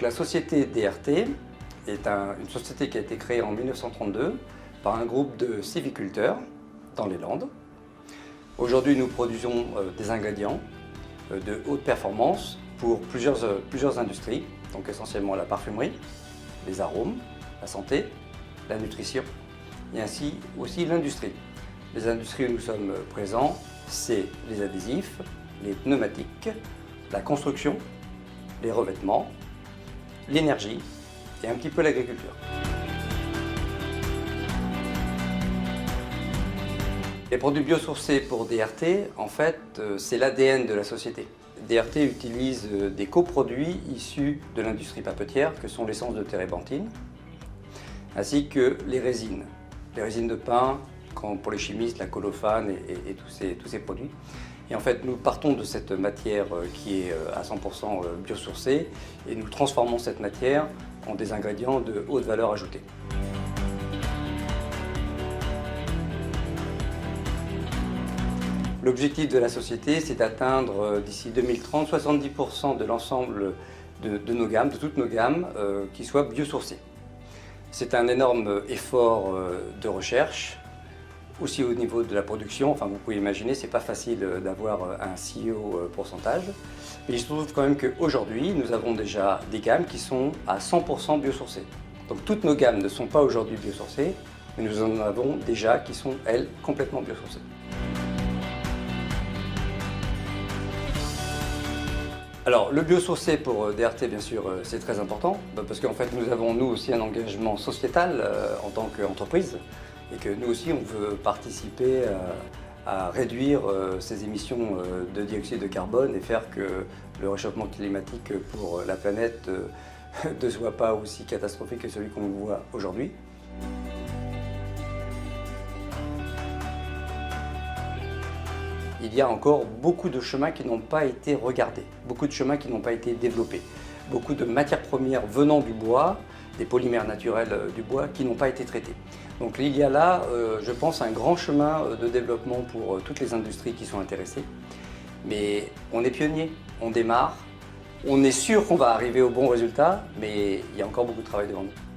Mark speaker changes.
Speaker 1: La société DRT est une société qui a été créée en 1932 par un groupe de sylviculteurs dans les Landes. Aujourd'hui, nous produisons des ingrédients de haute performance pour plusieurs industries, donc essentiellement la parfumerie, les arômes, la santé, la nutrition et ainsi aussi l'industrie. Les industries où nous sommes présents, c'est les adhésifs, les pneumatiques, la construction, les revêtements, l'énergie et un petit peu l'agriculture. Les produits biosourcés pour DRT, en fait, c'est l'ADN de la société. DRT utilise des coproduits issus de l'industrie papetière, que sont l'essence de térébenthine, ainsi que les résines de pain, pour les chimistes, la colophane et tous ces produits. Et en fait, nous partons de cette matière qui est à 100% biosourcée et nous transformons cette matière en des ingrédients de haute valeur ajoutée. L'objectif de la société, c'est d'atteindre d'ici 2030 70% de l'ensemble de nos gammes, de toutes nos gammes, qui soient biosourcées. C'est un énorme effort de recherche, aussi au niveau de la production. Enfin, vous pouvez imaginer, c'est pas facile d'avoir un si haut pourcentage. Mais il se trouve quand même qu'aujourd'hui, nous avons déjà des gammes qui sont à 100% biosourcées. Donc toutes nos gammes ne sont pas aujourd'hui biosourcées, mais nous en avons déjà qui sont, elles, complètement biosourcées. Alors, le biosourcé pour DRT, bien sûr, c'est très important, parce qu'en fait, nous avons, nous aussi, un engagement sociétal en tant qu'entreprise, et que nous aussi, on veut participer à réduire ces émissions de dioxyde de carbone et faire que le réchauffement climatique pour la planète ne soit pas aussi catastrophique que celui qu'on voit aujourd'hui. Il y a encore beaucoup de chemins qui n'ont pas été regardés, beaucoup de chemins qui n'ont pas été développés, beaucoup de matières premières venant du bois, des polymères naturels du bois qui n'ont pas été traités. Donc il y a là, je pense, un grand chemin de développement pour toutes les industries qui sont intéressées. Mais on est pionniers, on démarre, on est sûr qu'on va arriver au bon résultat, mais il y a encore beaucoup de travail devant nous.